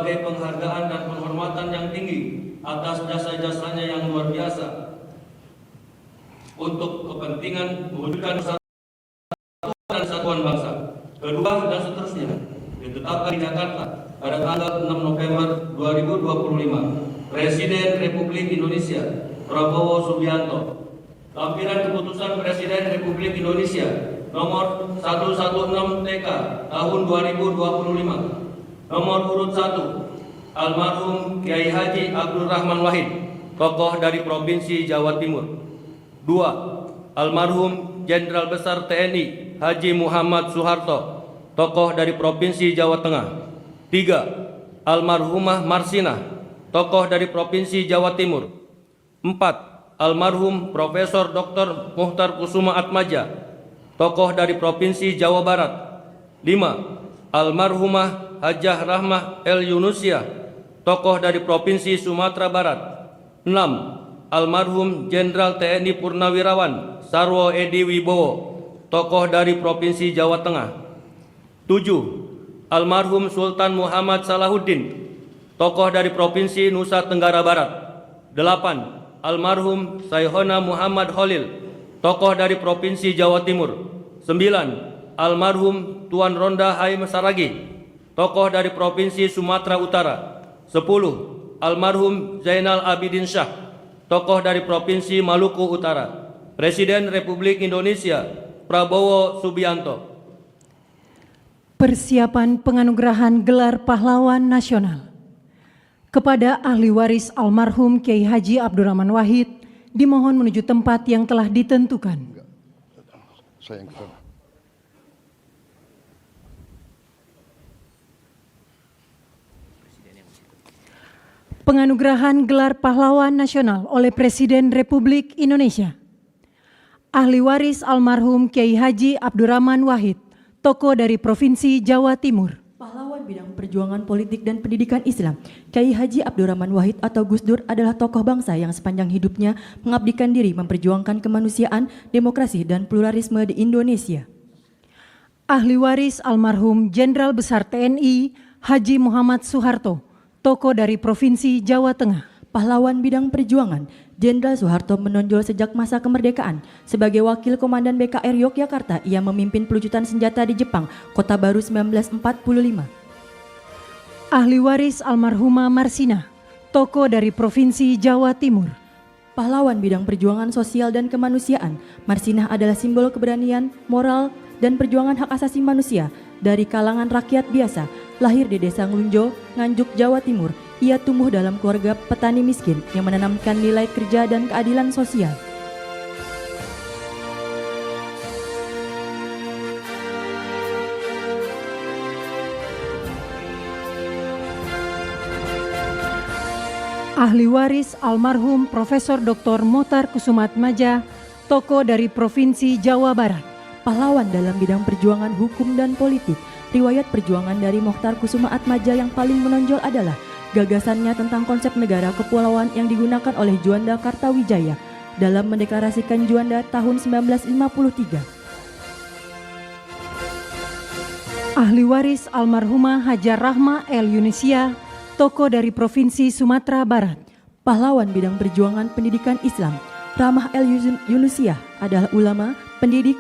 sebagai penghargaan dan penghormatan yang tinggi atas jasa-jasanya yang luar biasa untuk kepentingan mewujudkan persatuan dan kesatuan bangsa. Kedua, dan seterusnya, ditetapkan di Jakarta pada tanggal 6 November 2025. Presiden Republik Indonesia Prabowo Subianto. Lampiran Keputusan Presiden Republik Indonesia nomor 116 TK tahun 2025. Nomor urut 1, almarhum Kiai Haji Abdul Rahman Wahid, tokoh dari Provinsi Jawa Timur. 2, almarhum Jenderal Besar TNI Haji Muhammad Soeharto, tokoh dari Provinsi Jawa Tengah. 3, almarhumah Marsinah, tokoh dari Provinsi Jawa Timur. 4, almarhum Profesor Dr. Muhtar Kusuma Atmaja, tokoh dari Provinsi Jawa Barat. 5, almarhumah Hajah Rahmah El Yunusia, tokoh dari Provinsi Sumatera Barat. 6, almarhum Jenderal TNI Purnawirawan Sarwo Edi Wibowo, tokoh dari Provinsi Jawa Tengah. 7, almarhum Sultan Muhammad Salahuddin, tokoh dari Provinsi Nusa Tenggara Barat. 8, almarhum Sayhona Muhammad Khalil, tokoh dari Provinsi Jawa Timur. 9, almarhum Tuan Ronda Haim Saragi, tokoh dari Provinsi Sumatera Utara. 10, almarhum Zainal Abidin Syah, tokoh dari Provinsi Maluku Utara. Presiden Republik Indonesia Prabowo Subianto. Persiapan penganugerahan gelar pahlawan nasional kepada ahli waris almarhum Kiai Haji Abdurrahman Wahid dimohon menuju tempat yang telah ditentukan. Saya yang kesana. Penganugerahan gelar pahlawan nasional oleh Presiden Republik Indonesia. Ahli waris almarhum Kiai Haji Abdurrahman Wahid, tokoh dari Provinsi Jawa Timur. Pahlawan bidang perjuangan politik dan pendidikan Islam, Kiai Haji Abdurrahman Wahid atau Gus Dur adalah tokoh bangsa yang sepanjang hidupnya mengabdikan diri memperjuangkan kemanusiaan, demokrasi, dan pluralisme di Indonesia. Ahli waris almarhum Jenderal Besar TNI Haji Muhammad Soeharto, tokoh dari Provinsi Jawa Tengah. Pahlawan bidang perjuangan, Jenderal Soeharto menonjol sejak masa kemerdekaan. Sebagai wakil komandan BKR Yogyakarta, ia memimpin pelucutan senjata di Jepang, Kota Baru 1945. Ahli waris almarhumah Marsinah, tokoh dari Provinsi Jawa Timur. Pahlawan bidang perjuangan sosial dan kemanusiaan, Marsinah adalah simbol keberanian, moral, dan perjuangan hak asasi manusia dari kalangan rakyat biasa. Lahir di Desa Nglunjo, Nganjuk, Jawa Timur, ia tumbuh dalam keluarga petani miskin yang menanamkan nilai kerja dan keadilan sosial. Ahli waris almarhum Profesor Dr. Muhtar Kusuma Atmaja, tokoh dari Provinsi Jawa Barat. Pahlawan dalam bidang perjuangan hukum dan politik. Riwayat perjuangan dari Muhtar Kusuma Atmaja yang paling menonjol adalah gagasannya tentang konsep negara kepulauan yang digunakan oleh Juanda Kartawijaya dalam mendeklarasikan Juanda tahun 1953. Ahli waris almarhumah Hajah Rahmah El Yunusia, tokoh dari Provinsi Sumatera Barat. Pahlawan bidang perjuangan pendidikan Islam, Rahmah El Yunusia adalah ulama, pendidik,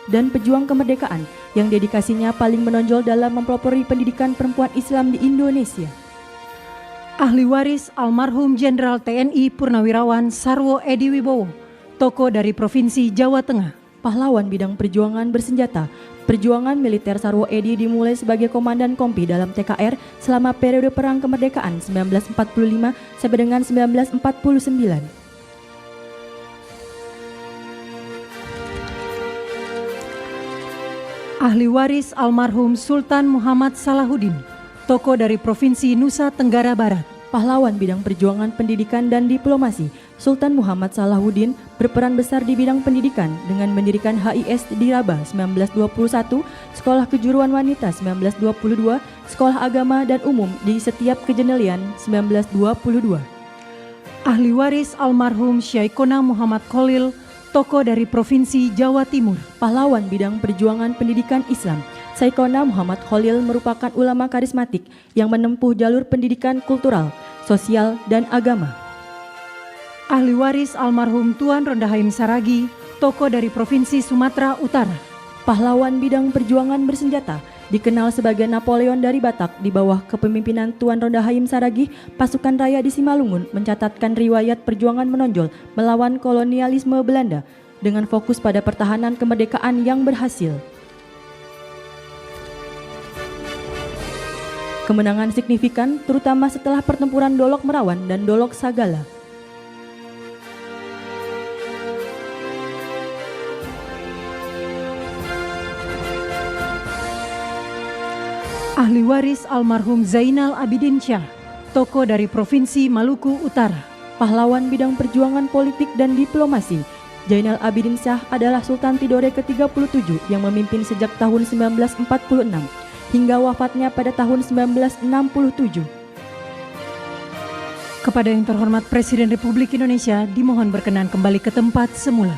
dan pejuang kemerdekaan yang dedikasinya paling menonjol dalam mempelopori pendidikan perempuan Islam di Indonesia. Ahli waris almarhum Jenderal TNI Purnawirawan Sarwo Edi Wibowo, tokoh dari Provinsi Jawa Tengah. Pahlawan bidang perjuangan bersenjata, perjuangan militer Sarwo Edi dimulai sebagai komandan kompi dalam TKR selama periode Perang Kemerdekaan 1945 sampai dengan 1949. Ahli waris almarhum Sultan Muhammad Salahuddin, tokoh dari Provinsi Nusa Tenggara Barat. Pahlawan bidang perjuangan pendidikan dan diplomasi, Sultan Muhammad Salahuddin berperan besar di bidang pendidikan dengan mendirikan HIS di Rabah 1921, Sekolah Kejuruan Wanita 1922, Sekolah Agama dan Umum di setiap Kejenelian 1922. Ahli waris almarhum Syekhona Muhammad Khalil, tokoh dari Provinsi Jawa Timur. Pahlawan bidang perjuangan pendidikan Islam, Syekhona Muhammad Khalil merupakan ulama karismatik yang menempuh jalur pendidikan kultural, sosial, dan agama. Ahli waris almarhum Tuan Ronda Haim Saragi, tokoh dari Provinsi Sumatera Utara. Pahlawan bidang perjuangan bersenjata, dikenal sebagai Napoleon dari Batak di bawah kepemimpinan Tuan Ronda Haim Saragi, pasukan raya di Simalungun mencatatkan riwayat perjuangan menonjol melawan kolonialisme Belanda dengan fokus pada pertahanan kemerdekaan yang berhasil. Kemenangan signifikan terutama setelah pertempuran Dolok Merawan dan Dolok Sagala. Ahli waris almarhum Zainal Abidin Syah, tokoh dari Provinsi Maluku Utara. Pahlawan bidang perjuangan politik dan diplomasi, Zainal Abidin Syah adalah Sultan Tidore ke-37 yang memimpin sejak tahun 1946 hingga wafatnya pada tahun 1967. Kepada yang terhormat Presiden Republik Indonesia dimohon berkenan kembali ke tempat semula.